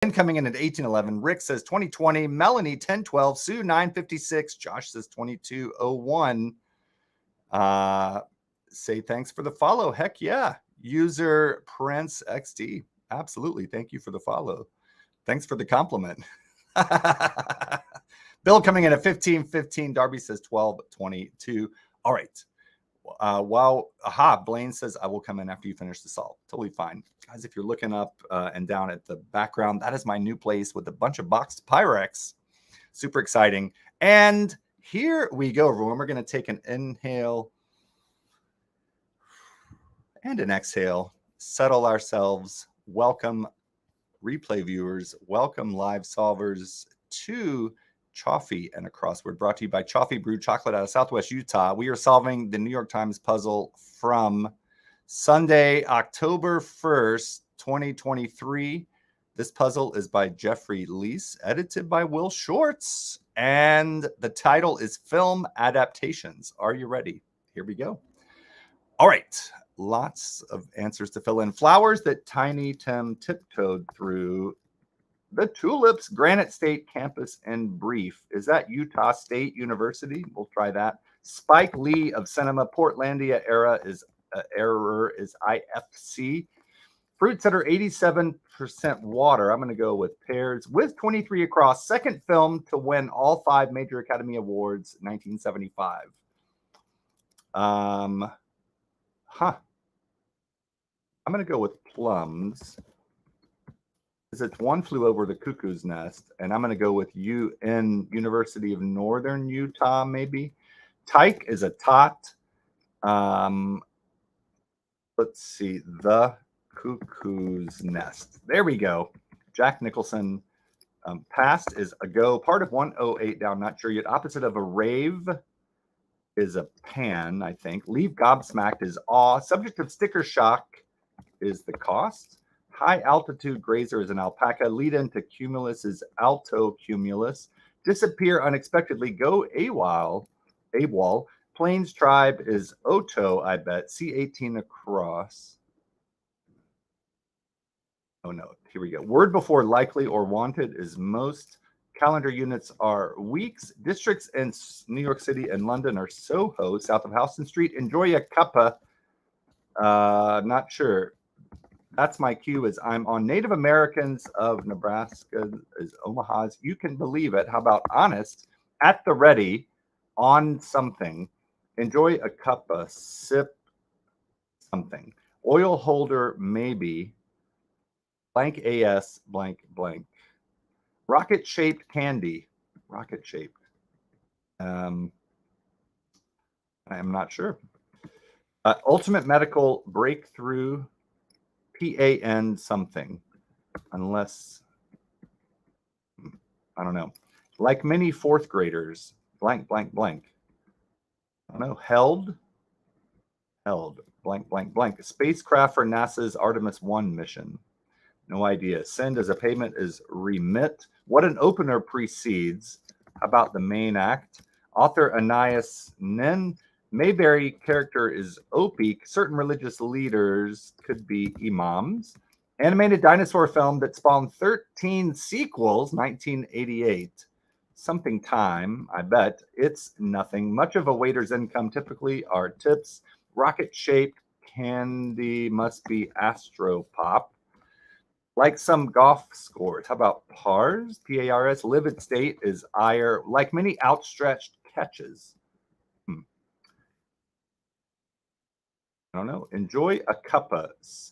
Coming in at 1811. Rick says 2020. Melanie 1012. Sue 956. Josh says 2201. Say thanks for the follow. Heck yeah. User Prince XD. Absolutely. Thank you for the follow. Thanks for the compliment. Bill coming in at 1515. Darby says 1222. All right. Blaine says, I will come in after you finish the salt. Totally fine. Guys, if you're looking up and down at the background, that is my new place with a bunch of boxed Pyrex. Super exciting. And here we go, everyone. We're going to take an inhale and an exhale. Settle ourselves. Welcome, replay viewers. Welcome, live solvers, to Choffee and a Crossword, brought to you by Choffee Brewed Chocolate out of Southwest Utah. We are solving the New York Times puzzle from Sunday, October 1st, 2023. This puzzle is by Jeffrey Leese, edited by Will Shorts, and the title is Film Adaptations. Are you ready? Here we go. All right. Lots of answers to fill in. Flowers that Tiny Tim tiptoed through. The Tulips, Granite State Campus in brief. Is that Utah State University? We'll try that. Spike Lee of Cinema, Portlandia error is IFC. Fruits that are 87% water. I'm going to go with pears. With 23 across, second film to win all 5 major Academy Awards, 1975. I'm going to go with plums. It's One Flew Over the Cuckoo's Nest, and I'm going to go with University of Northern Utah, maybe. Tyke is a tot. Let's see, The Cuckoo's Nest. There we go. Jack Nicholson. Past is a go. Part of 108 down, not sure yet. Opposite of a rave is a pan, I think. Leave gobsmacked is awe. Subject of sticker shock is the cost. High altitude grazer is an alpaca. Lead into cumulus is alto cumulus. Disappear unexpectedly. Go AWOL. Plains tribe is Oto, I bet. C18 across. Oh no, here we go. Word before likely or wanted is most. Calendar units are weeks. Districts in New York City and London are Soho, south of Houston Street. Enjoy a cuppa. Not sure. That's my cue. Is I'm on Native Americans of Nebraska is Omaha's. You can believe it. How about honest? At the ready on something. Enjoy a cuppa. Sip something. Oil holder maybe. Blank AS blank blank. Rocket shaped candy. Rocket shaped. I am not sure. Ultimate medical breakthrough. PAN something, unless, I don't know. Like many fourth graders, blank, blank, blank. I don't know. Held, blank, blank, blank. Spacecraft for NASA's Artemis 1 mission. No idea. Send as a payment is remit. What an opener precedes. How about the main act? Author Anais Nin. Mayberry character is Opie. Certain religious leaders could be imams. Animated dinosaur film that spawned 13 sequels, 1988. Something time, I bet. It's nothing. Much of a waiter's income typically are tips. Rocket-shaped candy must be Astropop. Like some golf scores. How about pars? P-A-R-S. Livid state is ire. Like many outstretched catches. I don't know. Enjoy a cuppa.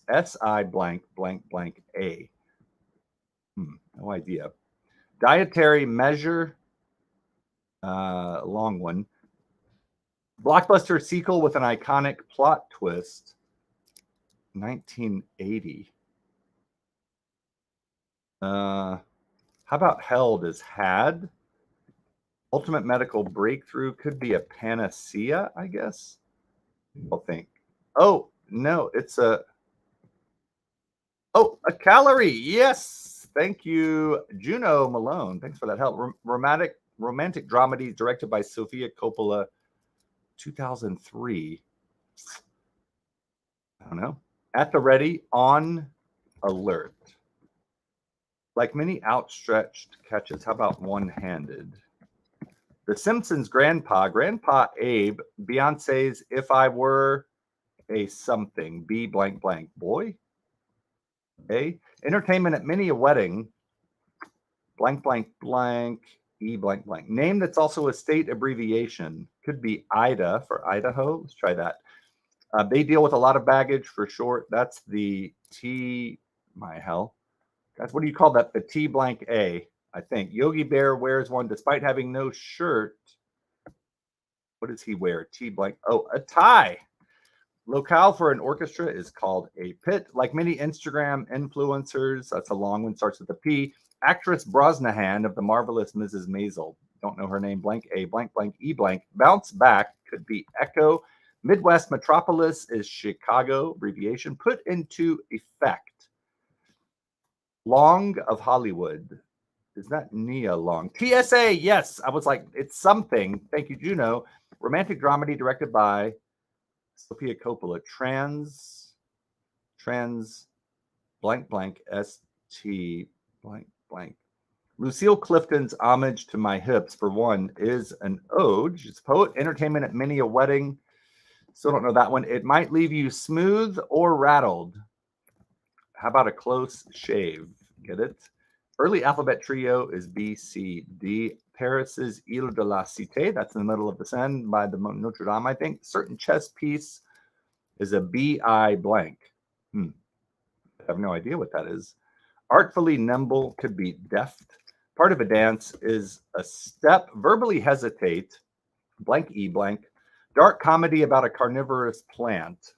S-I blank blank blank A. No idea. Dietary measure. Long one. Blockbuster sequel with an iconic plot twist. 1980. How about held is had? Ultimate medical breakthrough could be a panacea, I guess. I'll think. Oh, no, it's a calorie. Yes. Thank you, Juno Malone. Thanks for that help. Romantic dramedy directed by Sofia Coppola, 2003. I don't know. At the ready, on alert. Like many outstretched catches. How about one-handed? The Simpsons' Grandpa Abe, Beyonce's If I Were a Something, B blank blank, boy. A. Entertainment at many a wedding, blank blank blank, E blank blank. Name that's also a state abbreviation. Could be Ida for Idaho. Let's try that. They deal with a lot of baggage for short. That's the T, my hell. Guys, what do you call that? The T blank A, I think. Yogi Bear wears one despite having no shirt. What does he wear? T blank. Oh, a tie. Locale for an orchestra is called a pit. Like many Instagram influencers, that's a long one, starts with a P. Actress Brosnahan of The Marvelous Mrs. Maisel. Don't know her name. Blank A, blank, blank, E blank. Bounce back could be Echo. Midwest Metropolis is Chicago, abbreviation. Put into effect. Long of Hollywood. Is that Nia Long? TSA, yes. I was like, it's something. Thank you, Juno. Romantic dramedy directed by Sophia Coppola. Trans blank blank ST blank blank. Lucille Clifton's Homage to My Hips, for one, is an ode. She's a poet. Entertainment at many a wedding. Still don't know that one. It might leave you smooth or rattled. How about a close shave? Get it? Early alphabet trio is B, C, D. Paris's Ile de la Cité, that's in the middle of the Seine by the Notre Dame, I think. Certain chess piece is a B-I blank. I have no idea what that is. Artfully nimble could be deft. Part of a dance is a step. Verbally hesitate, blank E blank. Dark comedy about a carnivorous plant.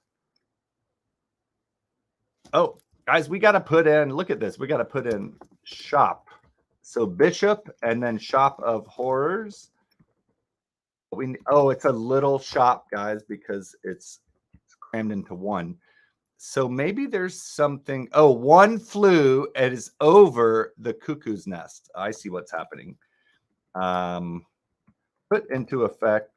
Oh, guys, we got to put in, look at this. We got to put in shop. So bishop and then shop of horrors. It's a little shop, guys, because it's crammed into one. So maybe there's something. Oh, one flew. It is over the cuckoo's nest. I see what's happening. Put into effect.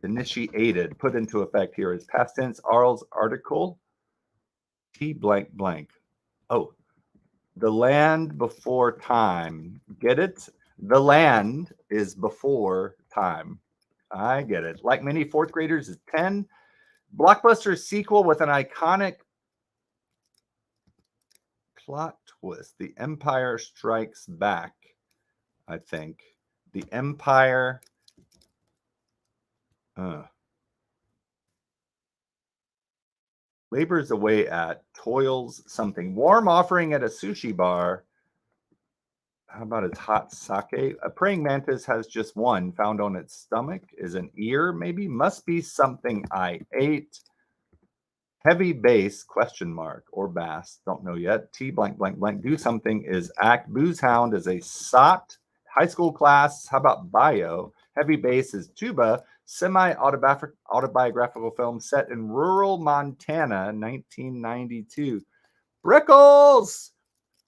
Initiated. Put into effect here is past tense. Arl's article. T blank blank. Oh, the land before time. Get it? The land is before time. I get it. Like many fourth graders is 10. Blockbuster sequel with an iconic plot twist. The Empire Strikes Back, I think. The Empire. Labors away at, toils something. Warm offering at a sushi bar. How about its hot sake? A praying mantis has just one found on its stomach. Is an ear, maybe? Must be something I ate. Heavy bass, question mark, or bass, don't know yet. T blank blank blank, do something is act. Booze hound is a sot. High school class, how about bio? Heavy bass is tuba. Semi-autobiographical film set in rural Montana, 1992. Brickles!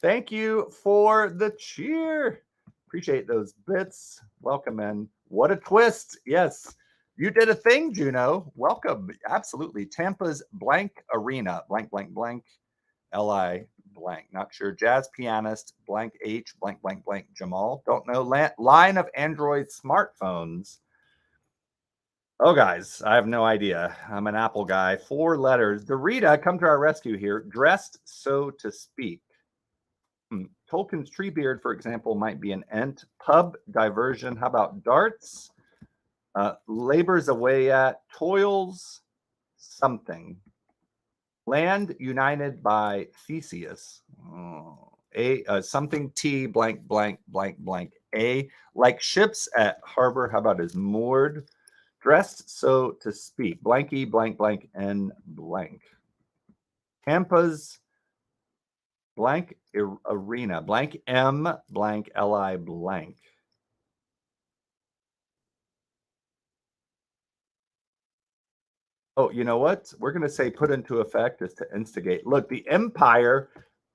Thank you for the cheer. Appreciate those bits. Welcome in. What a twist. Yes. You did a thing, Juno. Welcome. Absolutely. Tampa's blank arena, blank, blank, blank, L-I blank. Not sure. Jazz pianist, blank H, blank, blank, blank, Jamal. Don't know. Line of Android smartphones. Oh, guys, I have no idea. I'm an Apple guy. 4 letters. Dorita, come to our rescue here. Dressed, so to speak. Tolkien's Treebeard, for example, might be an ent. Pub diversion. How about darts? Labors away at, toils something. Land united by Theseus. Something T blank blank blank blank A. Like ships at harbor. How about is moored? Dressed, so to speak. Blanky blank blank N blank. Tampa's blank arena. Blank M blank Li blank. Oh, you know what? We're going to say put into effect is to instigate. Look, the Empire,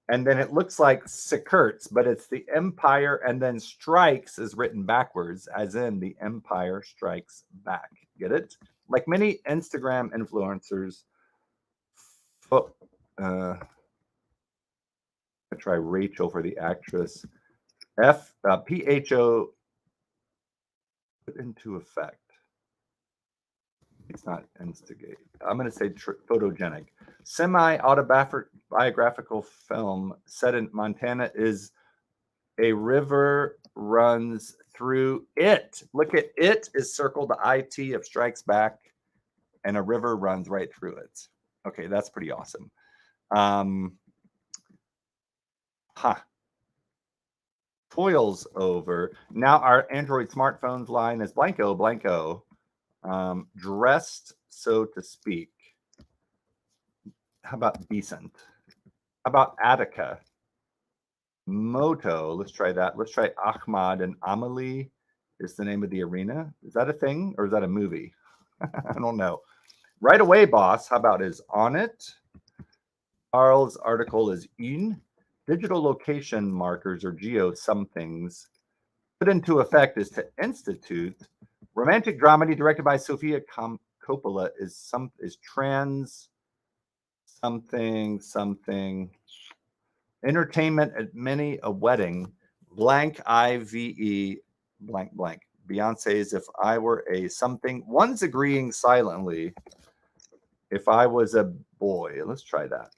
and then it looks like Securts, but it's the Empire, and then strikes is written backwards, as in the Empire Strikes Back. Get it? Like many Instagram influencers, I try Rachel for the actress. PHO put into effect. It's not instigate. I'm going to say photogenic. Semi-autobiographical film set in Montana is a river runs through it. Look at it is circled IT of Strikes Back, and a river runs right through it. Okay, that's pretty awesome. Toils over. Now our Android smartphones line is blanko. Dressed, so to speak. How about decent? How about Attica? Moto. Let's try that. Let's try Ahmad and Amelie is the name of the arena. Is that a thing or is that a movie? I don't know. Right away, boss. How about is on it? Carl's article is in. Digital location markers or geo somethings put into effect is to institute. Romantic dramedy directed by Sofia Coppola is trans something. Entertainment at many a wedding. Blank IVE blank. Beyonce's If I Were a Something. One's agreeing silently. If I Was a Boy. Let's try that.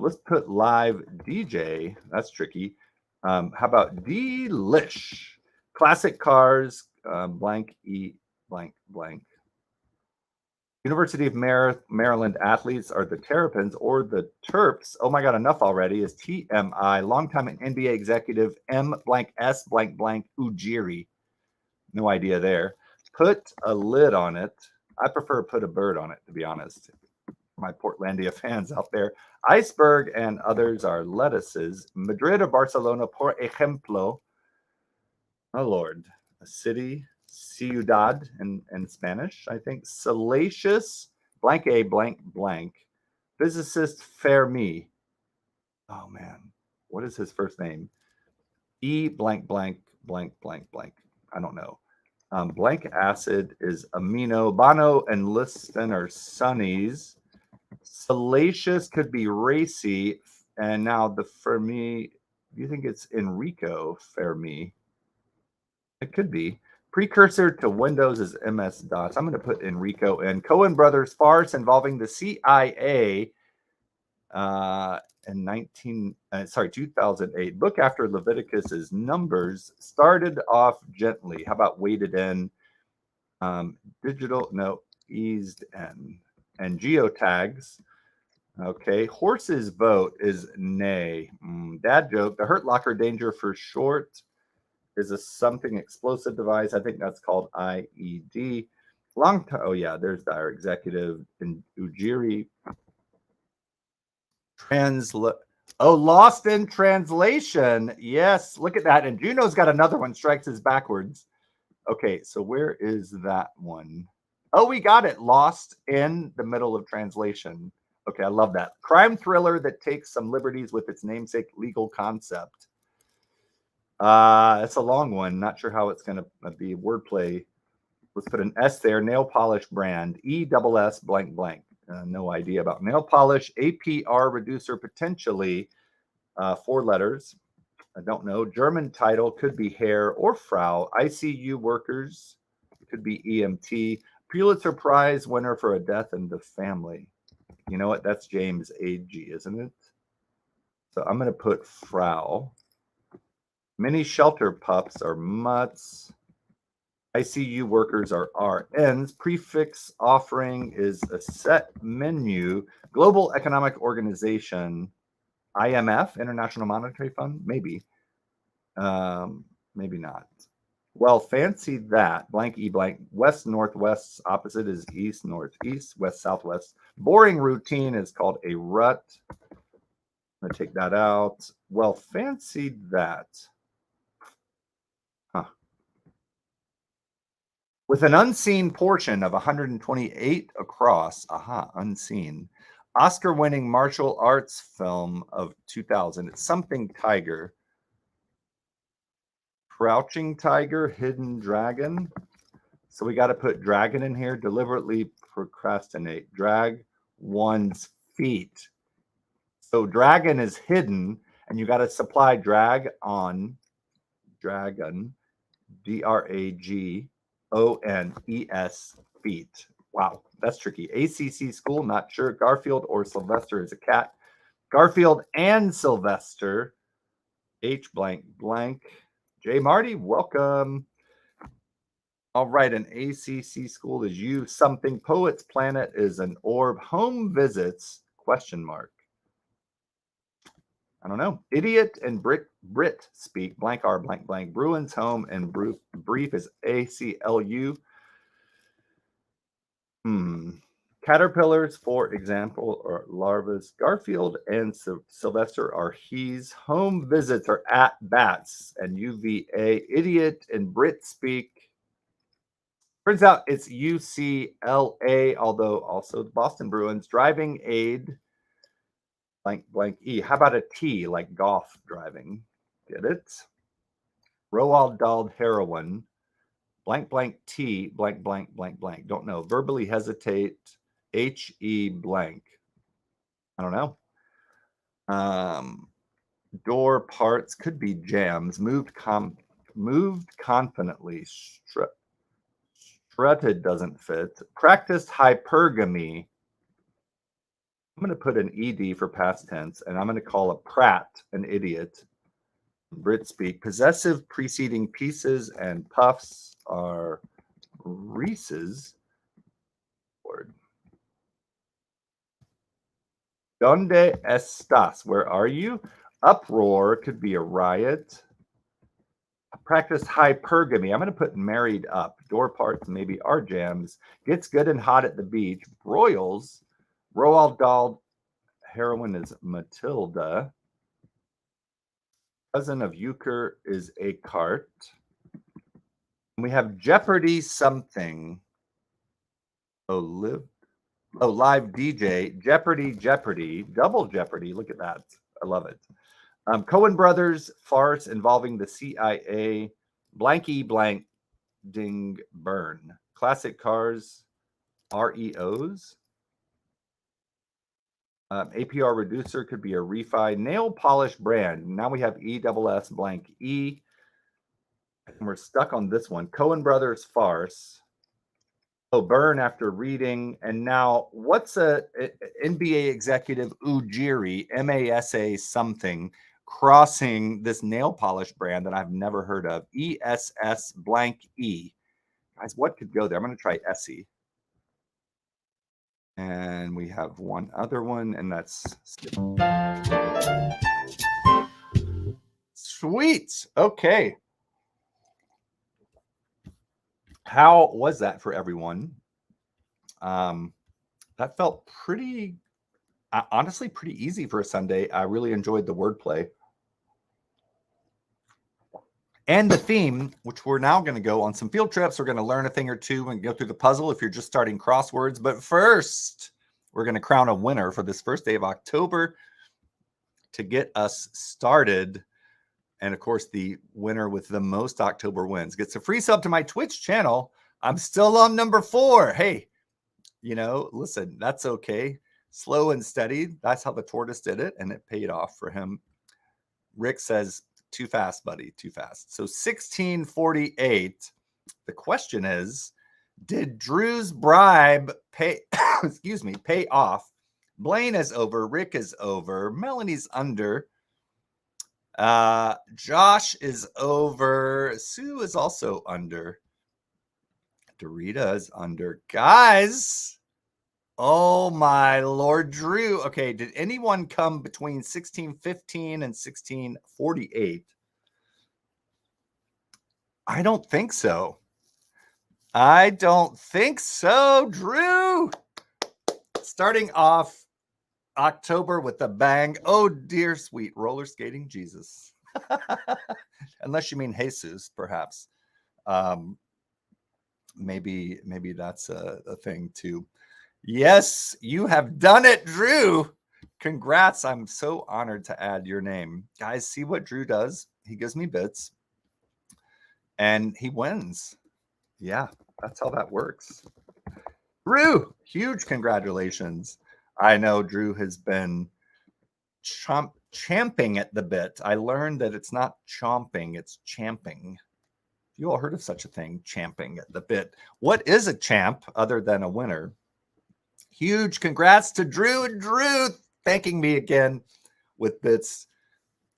Let's put live DJ. That's tricky. How about Delish? Classic cars. Blank E blank. University of Maryland athletes are the Terrapins or the Terps. Oh my God, enough already. Is TMI. Longtime NBA executive M blank S blank Ujiri. No idea there. Put a lid on it. I prefer put a bird on it, to be honest. My Portlandia fans out there. Iceberg and others are lettuces. Madrid or Barcelona, por ejemplo. Oh, Lord. A city, ciudad in Spanish, I think. Salacious, blank a blank. Physicist Fermi. Oh, man. What is his first name? E blank. I don't know. Blank acid is amino. Bono and Liston are sunnies. Salacious could be racy. And now the Fermi, do you think it's Enrico Fermi? It could be. Precursor to Windows is MS-DOS. I'm going to put Enrico in. Coen Brothers farce involving the CIA in 2008. Book after Leviticus's Numbers started off gently. How about weighted in? Eased in. And geotags. Okay. Horse's vote is nay. Dad joke. The Hurt Locker danger for short is a something explosive device. I think that's called IED. Long time. Oh yeah, there's our executive in Ujiri. Lost in translation. Yes, look at that. And Juno's got another one. Strikes is backwards. Okay, so where is that one? Oh, we got it. Lost in the middle of translation. Okay, I love that. Crime thriller that takes some liberties with its namesake legal concept. It's a long one. Not sure how it's going to be. Wordplay. Let's put an S there. Nail polish brand. ESS blank. No idea about nail polish. APR reducer potentially. 4 letters. I don't know. German title could be Herr or Frau. ICU workers could be EMT. Pulitzer Prize winner for A Death in the Family. You know what? That's James Agee, isn't it? So I'm going to put Frau. Mini shelter pups are mutts. ICU workers are RNs. Prefix offering is a set menu. Global Economic Organization. IMF, International Monetary Fund? Maybe. Maybe not. Well, fancy that. Blank E blank. West northwest opposite is east northeast. West southwest. Boring routine is called a rut. I'm going to take that out. Well, fancy that. With an unseen portion of 128 across. Unseen. Oscar-winning martial arts film of 2000. It's something tiger. Crouching tiger, hidden dragon. So we got to put dragon in here. Deliberately procrastinate. Drag one's feet. So dragon is hidden, and you got to supply drag on dragon, DRAGONES feet. Wow, that's tricky. ACC school, not sure. Garfield or Sylvester is a cat. Garfield and Sylvester. H blank blank. J Marty, welcome. All right, an ACC school is you. Something poets planet is an orb. Home visits question mark. I don't know. Idiot and Brit speak blank R blank blank. Bruin's home and brief is ACLU. Caterpillars, for example, are larvas. Garfield and Sylvester are he's. Home visits are at bats and UVA. Idiot and Brit speak. Turns out it's UCLA, although also the Boston Bruins. Driving aid, blank blank E. How about a T, like golf driving? Get it? Roald Dahl heroin, blank blank T, blank blank blank blank. Don't know. Verbally hesitate, HE blank. I don't know. Door parts could be jams. Moved confidently. Strutted doesn't fit. Practiced hypergamy. I'm going to put an ED for past tense, and I'm going to call a prat an idiot. Brit speak. Possessive preceding pieces and puffs are Reese's. Word. Donde estás? Where are you? Uproar could be a riot. Practice hypergamy. I'm going to put married up. Door parts maybe are jams. Gets good and hot at the beach. Broils. Roald Dahl heroine is Matilda. Cousin of Euchre is a cart. We have Jeopardy something. Live DJ. Jeopardy. Double Jeopardy. Look at that. I love it. Coen Brothers farce involving the CIA. Blanky blank ding burn. Classic cars. REOs. APR reducer could be a refi. Nail polish brand. Now we have ESS blank E. And we're stuck on this one. Coen Brothers farce. Burn after reading. And now what's a NBA executive Ujiri, MASA something, crossing this nail polish brand that I've never heard of? ESS blank E. Guys, what could go there? I'm going to try Essie. And we have one other one, and that's sweet. Okay. How was that for everyone? That felt pretty, honestly, pretty easy for a Sunday. I really enjoyed the wordplay. And the theme, which we're now going to go on some field trips. We're going to learn a thing or two and go through the puzzle if you're just starting crosswords. But first, we're going to crown a winner for this first day of October to get us started. And of course, the winner with the most October wins gets a free sub to my Twitch channel. I'm still on number 4. Hey, listen, that's okay. Slow and steady. That's how the tortoise did it. And it paid off for him. Rick says, too fast, buddy, too fast. So 1648. The question is, did Drew's bribe pay off? Blaine is over. Rick is over. Melanie's under. Josh is over. Sue is also under. Dorita is under. Guys, oh my Lord, Drew. Okay, did anyone come between 1615 and 1648? I don't think so. Drew. Starting off October with a bang. Oh, dear sweet roller skating Jesus. Unless you mean Jesus, perhaps. Maybe that's a thing too. Yes, you have done it, Drew. Congrats. I'm so honored to add your name. Guys, see what Drew does? He gives me bits and he wins. Yeah, that's how that works. Drew, huge congratulations. I know Drew has been champing at the bit. I learned that it's not chomping, it's champing. You all heard of such a thing, champing at the bit. What is a champ other than a winner? Huge congrats to Drew and Drew thanking me again with bits.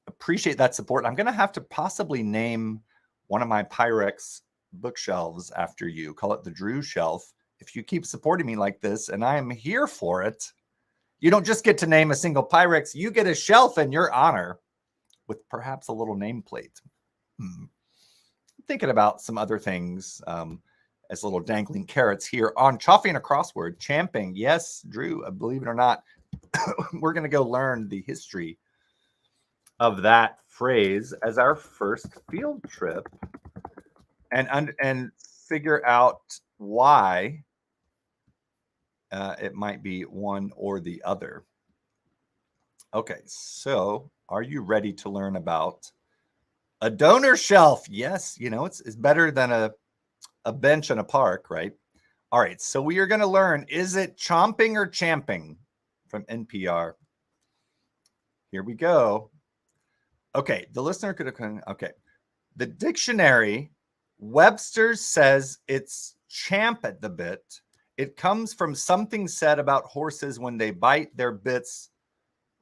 Appreciate that support. I'm going to have to possibly name one of my Pyrex bookshelves after you. Call it the Drew shelf. If you keep supporting me like this, and I am here for it, you don't just get to name a single Pyrex, you get a shelf in your honor with perhaps a little nameplate. Thinking about some other things as little dangling carrots here on Choffee and a Crossword. Champing. Yes, Drew, believe it or not, we're going to go learn the history of that phrase as our first field trip and figure out why it might be one or the other. Okay, so are you ready to learn about a donor shelf? Yes, you know, it's better than a bench in a park, right? All right, so we are going to learn, is it chomping or champing from NPR? Here we go. Okay, the listener could have, okay. The dictionary, Webster's says it's champ at the bit. It comes from something said about horses when they bite their bits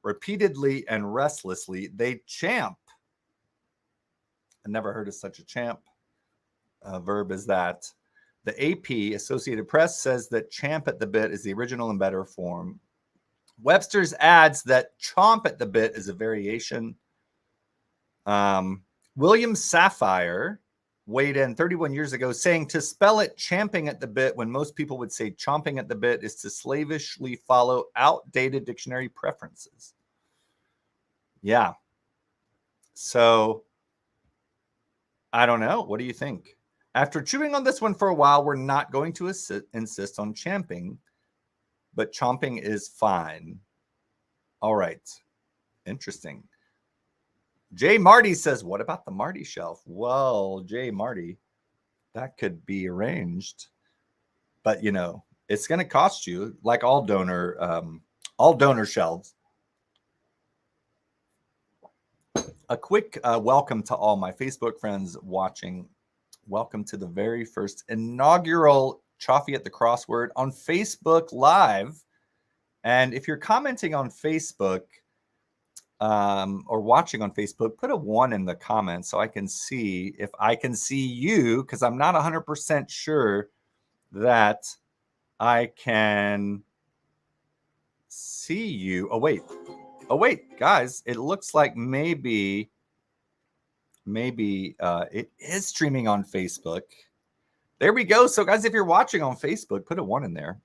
repeatedly and restlessly. They champ. I never heard of such a champ verb as that. The AP, Associated Press, says that champ at the bit is the original and better form. Webster's adds that chomp at the bit is a variation. William Sapphire weighed in 31 years ago saying to spell it champing at the bit when most people would say chomping at the bit is to slavishly follow outdated dictionary preferences. Yeah. So I don't know. What do you think? After chewing on this one for a while, we're not going to insist on champing, but chomping is fine. All right. Interesting. Jay Marty says, what about the Marty shelf? Well, Jay Marty, that could be arranged. But, you know, it's going to cost you, like all donor shelves. A quick welcome to all my Facebook friends watching. Welcome to the very first inaugural Choffee at the Crossword on Facebook Live. And if you're commenting on Facebook, or watching on Facebook, put a 1 in the comments so I can see if I can see you, because I'm not 100% sure that I can see you. Oh, wait, guys, it looks like maybe it is streaming on Facebook. There we go. So, guys, if you're watching on Facebook, put a 1 in there.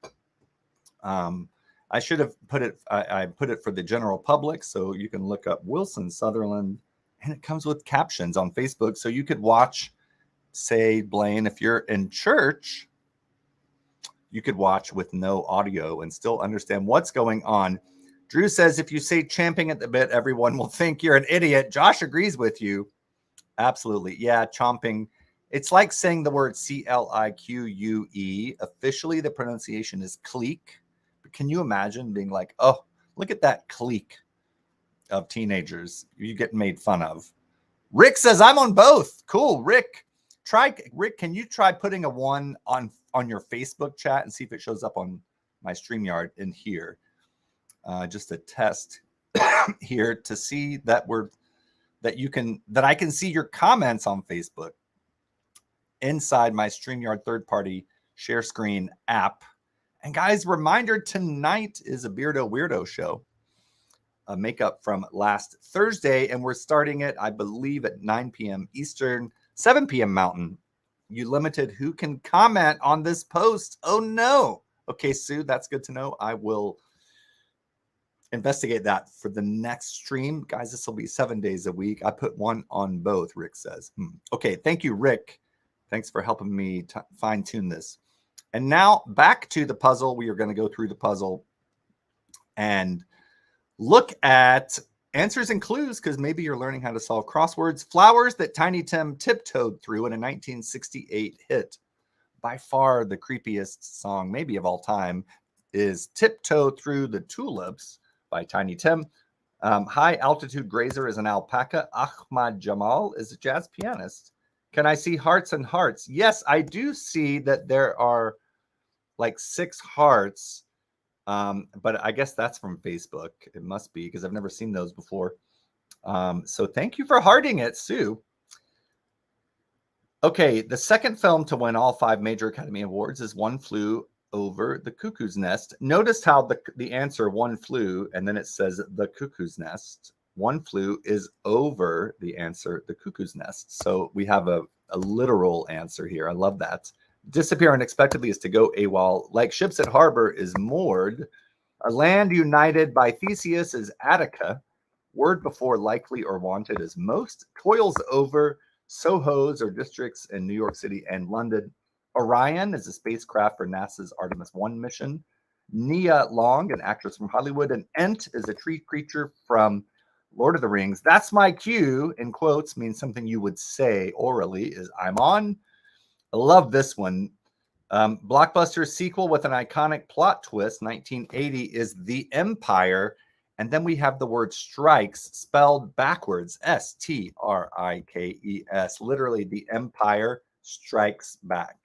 I should have put it, I put it for the general public, so you can look up Wilson Sutherland, and it comes with captions on Facebook, so you could watch, say, Blaine, if you're in church, you could watch with no audio and still understand what's going on. Drew says, if you say champing at the bit, everyone will think you're an idiot. Josh agrees with you. Absolutely. Yeah, chomping. It's like saying the word C-L-I-Q-U-E. Officially, the pronunciation is clique. Can you imagine being like, oh, look at that clique of teenagers you get made fun of? Rick says, I'm on both. Cool, Rick. Rick, can you try putting a 1 on your Facebook chat and see if it shows up on my StreamYard in here? Just a test here to see that I can see your comments on Facebook inside my StreamYard third-party share screen app. And guys, reminder, tonight is a Beardo Weirdo show, a makeup from last Thursday, and we're starting it, I believe, at 9 p.m. Eastern, 7 p.m. Mountain. You limited who can comment on this post. Oh, no. Okay, Sue, that's good to know. I will investigate that for the next stream. Guys, this will be 7 days a week. I put 1 on both, Rick says. Okay, thank you, Rick. Thanks for helping me fine-tune this. And now back to the puzzle. We are going to go through the puzzle and look at answers and clues, because maybe you're learning how to solve crosswords. Flowers that Tiny Tim tiptoed through in a 1968 hit. By far the creepiest song, maybe of all time, is Tiptoe Through the Tulips by Tiny Tim. High altitude grazer is an alpaca. Ahmad Jamal is a jazz pianist. Can I see hearts and hearts? Yes, I do see that there are like 6 hearts. But I guess that's from Facebook. It must be because I've never seen those before. So thank you for hearting it, Sue. Okay, the second film to win all 5 major Academy Awards is One Flew Over the Cuckoo's Nest. Notice how the answer one flew, and then it says the cuckoo's nest. One flew is over the answer, the cuckoo's nest. So we have a literal answer here. I love that. Disappear unexpectedly is to go AWOL. Like ships at harbor is moored. A land united by Theseus is Attica. Word before likely or wanted is most. Toils over. Sohos or districts in New York City and London. Orion is a spacecraft for NASA's Artemis 1 mission. Nia Long, an actress from Hollywood. And Ent is a tree creature from Lord of the Rings. That's my cue, in quotes, means something you would say orally, is I'm on. I love this one. Blockbuster sequel with an iconic plot twist, 1980, is The Empire. And then we have the word strikes spelled backwards, S-T-R-I-K-E-S. Literally, the Empire strikes back.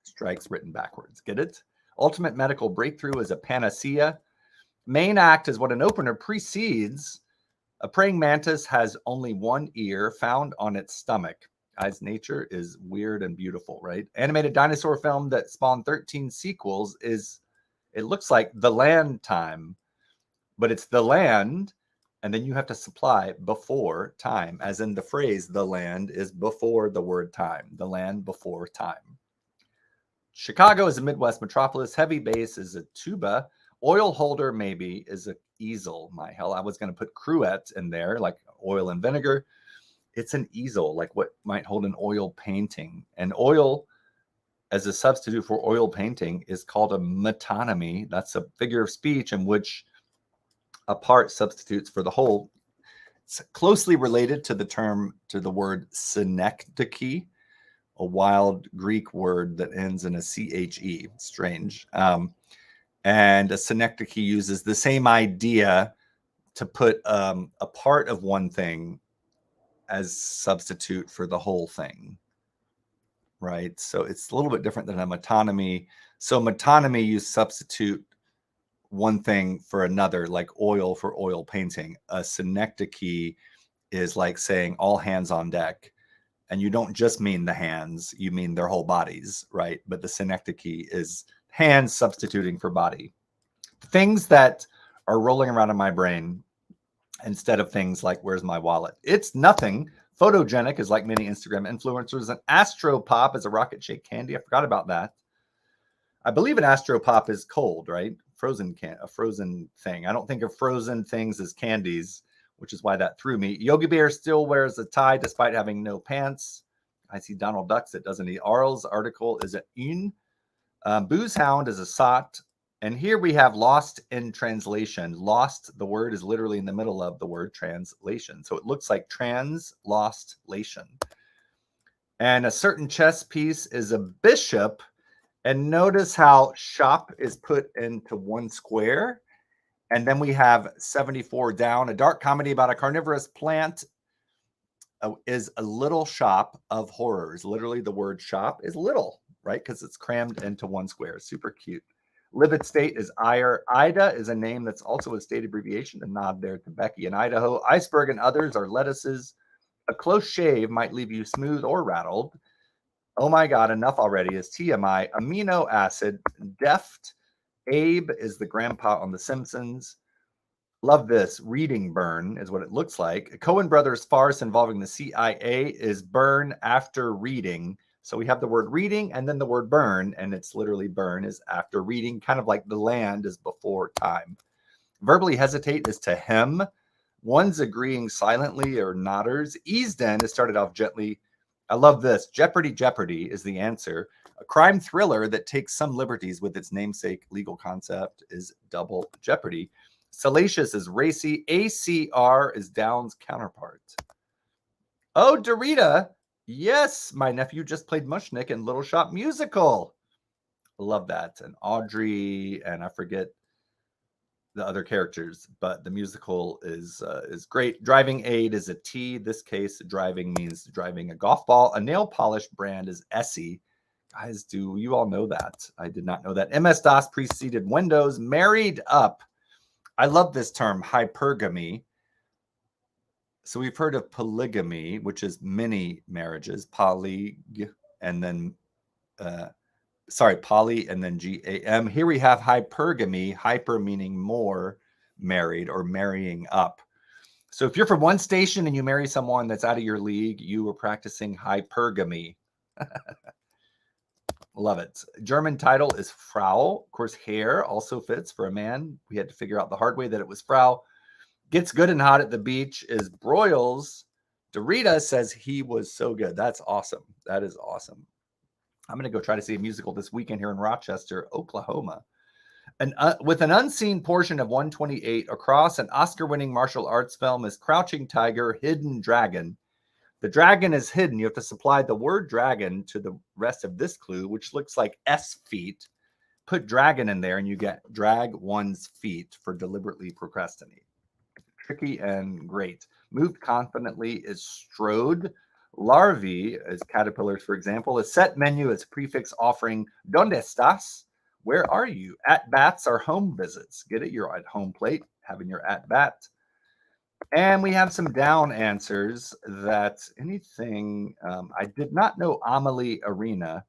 Strikes written backwards. Get it? Ultimate medical breakthrough is a panacea. Main act is what an opener precedes. A praying mantis has only one ear found on its stomach. Guys, nature is weird and beautiful, right? Animated dinosaur film that spawned 13 sequels is, it looks like The Land Time. But it's the land, and then you have to supply before time, as in the phrase, the land is before the word time, the land before time. Chicago is a Midwest metropolis. Heavy bass is a tuba. Oil holder maybe is an easel. My hell, I was going to put cruet in there, like oil and vinegar. It's an easel, like what might hold an oil painting. And oil as a substitute for oil painting is called a metonymy. That's a figure of speech in which a part substitutes for the whole. It's closely related to the word synecdoche, a wild Greek word that ends in a CHE. Strange. And a synecdoche uses the same idea to put a part of one thing as substitute for the whole thing. Right? So it's a little bit different than a metonymy. So metonymy, you substitute one thing for another, like oil for oil painting. A synecdoche is like saying all hands on deck. And you don't just mean the hands, you mean their whole bodies, right? But the synecdoche is hands substituting for body. Things that are rolling around in my brain instead of things like, where's my wallet? It's nothing. Photogenic is like many Instagram influencers. An Astropop is a rocket shake candy. I forgot about that. I believe an Astropop is cold, right? A frozen thing. I don't think of frozen things as candies, which is why that threw me. Yogi Bear still wears a tie despite having no pants. I see Donald Ducks. It doesn't eat. Arl's article is a un. Booze Hound is a sot. And here we have lost in translation. Lost, the word is literally in the middle of the word translation. So it looks like trans-lost-lation. And a certain chess piece is a bishop. And notice how shop is put into one square. And then we have 74 down. A dark comedy about a carnivorous plant is a little shop of horrors. Literally, the word shop is little, right? Because it's crammed into one square. Super cute. Livid state is ire. Ida is a name that's also a state abbreviation, a nod there to Becky in Idaho. Iceberg and others are lettuces. A close shave might leave you smooth or rattled. Oh my God, enough already is TMI. Amino acid. Deft. Abe is the grandpa on The Simpsons. Love this. Reading burn is what it looks like. A Coen Brothers farce involving the CIA is burn after reading. So we have the word reading and then the word burn, and it's literally burn is after reading, kind of like the land is before time. Verbally hesitate is to hem. One's agreeing silently or nodders. Eased in is started off gently. I love this. Jeopardy, Jeopardy is the answer. A crime thriller that takes some liberties with its namesake legal concept is Double Jeopardy. Salacious is racy. ACR is Down's counterpart. Oh, Dorita. Yes, my nephew just played Mushnik in Little Shop Musical. Love that. And Audrey, and I forget the other characters, but the musical is great. Driving aid is a T. This case, driving means driving a golf ball. A nail polish brand is Essie. Guys, do you all know that? I did not know that. MS-DOS preceded Windows. Married up. I love this term, hypergamy. So we've heard of polygamy, which is many marriages, poly, and then poly and then GAM. Here we have hypergamy, hyper meaning more, married or marrying up. So if you're from one station and you marry someone that's out of your league, you were practicing hypergamy. Love it. German title is Frau. Of course, hair also fits for a man. We had to figure out the hard way that it was Frau. Gets good and hot at the beach is Broyles. Dorita says he was so good. That's awesome. That is awesome. I'm going to go try to see a musical this weekend here in Rochester, Oklahoma. With an unseen portion of 128 across an Oscar-winning martial arts film is Crouching Tiger, Hidden Dragon. The dragon is hidden. You have to supply the word dragon to the rest of this clue, which looks like S feet. Put dragon in there and you get drag one's feet for deliberately procrastinate. Tricky and great. Moved confidently is strode. Larvae, as caterpillars, for example. A set menu is prefix offering ¿Dónde estás? Where are you? At-bats are home visits. Get it? You're at home plate, having your at-bat. And we have some down answers that anything, I did not know Amelie Arena.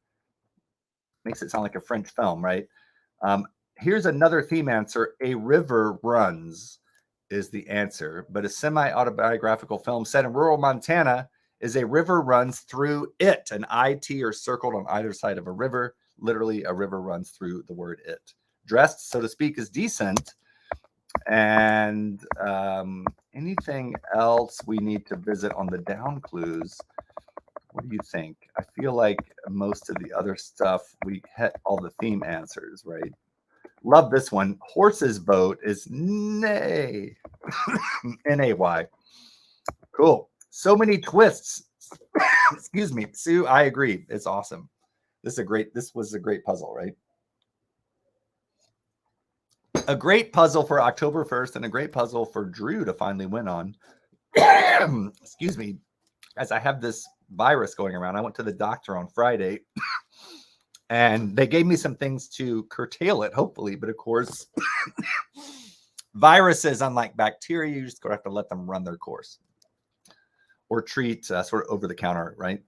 Makes it sound like a French film, right? Here's another theme answer. A river runs is the answer, but a semi-autobiographical film set in rural Montana is a river runs through it. An IT are circled on either side of a river. Literally, a river runs through the word it. Dressed, so to speak, is decent. And anything else we need to visit on the down clues? What do you think? I feel like most of the other stuff, we hit all the theme answers, right? Love this one. Horse's vote is nay. N-A-Y. Cool. So many twists. Excuse me. Sue, I agree. It's awesome. This was a great puzzle, right? A great puzzle for October 1st and a great puzzle for Drew to finally win on. Excuse me. As I have this virus going around, I went to the doctor on Friday and they gave me some things to curtail it, hopefully. But of course, viruses, unlike bacteria, you just have to let them run their course or treat sort of over the counter, right?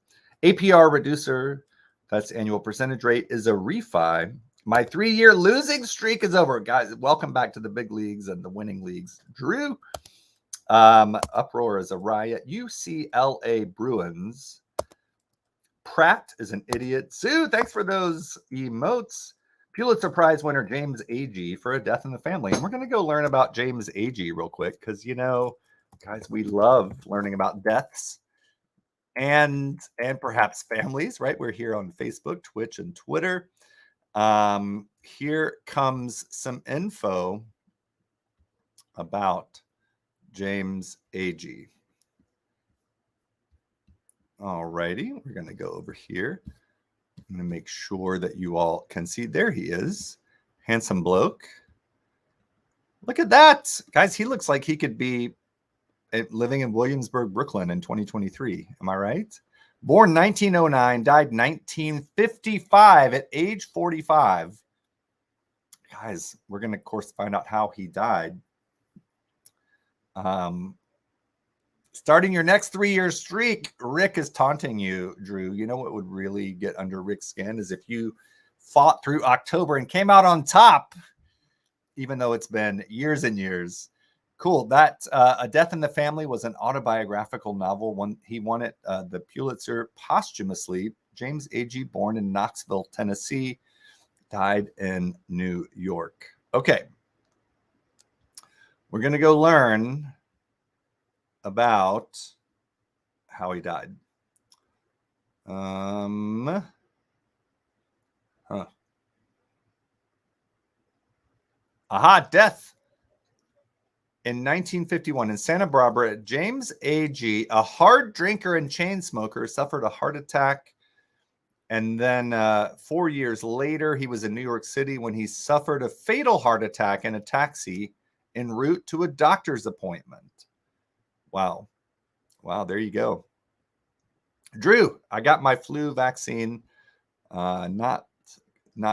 APR reducer, that's annual percentage rate, is a refi. My 3-year losing streak is over. Guys, welcome back to the big leagues and the winning leagues. Drew, uproar is a riot. UCLA Bruins. Pratt is an idiot. Sue, thanks for those emotes. Pulitzer Prize winner James Agee for A Death in the Family. And we're going to go learn about James Agee real quick because, you know, guys, we love learning about deaths and perhaps families, right? We're here on Facebook, Twitch, and Twitter. Here comes some info about James Agee. All righty, we're going to go over here. I'm going to make sure that you all can see. There he is. Handsome bloke. Look at that. Guys, he looks like he could be living in Williamsburg, Brooklyn in 2023. Am I right? Born 1909, died 1955 at age 45. Guys, we're going to, of course, find out how he died. Starting your next 3-year streak, Rick is taunting you, Drew. You know what would really get under Rick's skin is if you fought through October and came out on top, even though it's been years and years. Cool. That A Death in the Family was an autobiographical novel. He won it, the Pulitzer, posthumously. James Agee, born in Knoxville, Tennessee, died in New York. Okay. We're going to go learn about how he died. Aha, death. In 1951, in Santa Barbara, James Agee, a hard drinker and chain smoker, suffered a heart attack. And then 4 years later, he was in New York City when he suffered a fatal heart attack in a taxi en route to a doctor's appointment. Wow. Wow, there you go. Drew, I got my flu vaccine. Not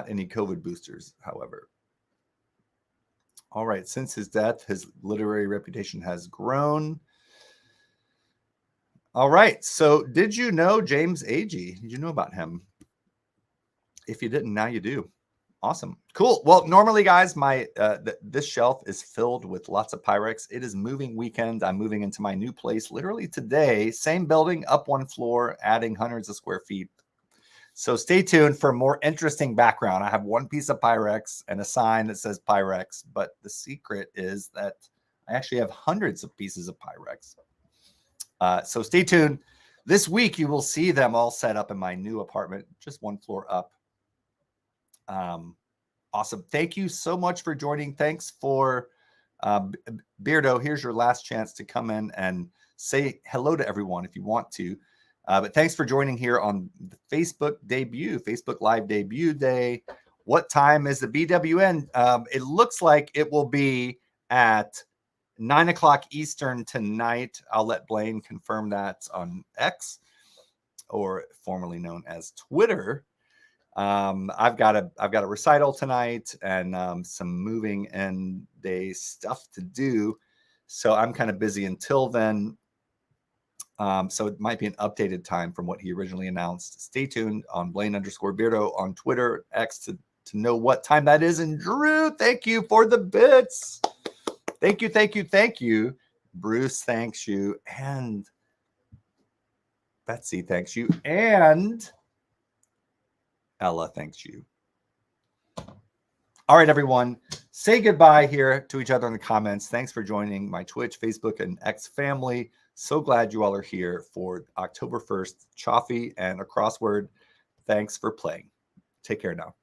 any COVID boosters, however. All right, since his death, his literary reputation has grown. All right, so did you know James Agee? Did you know about him? If you didn't, now you do. Awesome. Cool. Well, normally, guys, my this shelf is filled with lots of Pyrex. It is moving weekend. I'm moving into my new place literally today. Same building, up one floor, adding hundreds of square feet. So stay tuned for more interesting background. I have one piece of Pyrex and a sign that says Pyrex, but the secret is that I actually have hundreds of pieces of Pyrex. So stay tuned. This week, you will see them all set up in my new apartment, just one floor up. Awesome. Thank you so much for joining. Thanks for Beardo. Here's your last chance to come in and say hello to everyone if you want to. But thanks for joining here on the Facebook Live debut day. What time is the BWN? It looks like it will be at 9 o'clock Eastern tonight. I'll let Blaine confirm that on X, or formerly known as Twitter. I've got a recital tonight and some moving and day stuff to do, so I'm kind of busy until then. So it might be an updated time from what he originally announced. Stay tuned on Blaine_Beardo on Twitter, X, to know what time that is. And Drew, thank you for the bits. Thank you. Bruce, thanks you. And Betsy, thanks you. And Ella, thanks you. All right, everyone. Say goodbye here to each other in the comments. Thanks for joining my Twitch, Facebook, and X family. So glad you all are here for October 1st, Chaffee and a crossword. Thanks for playing. Take care now.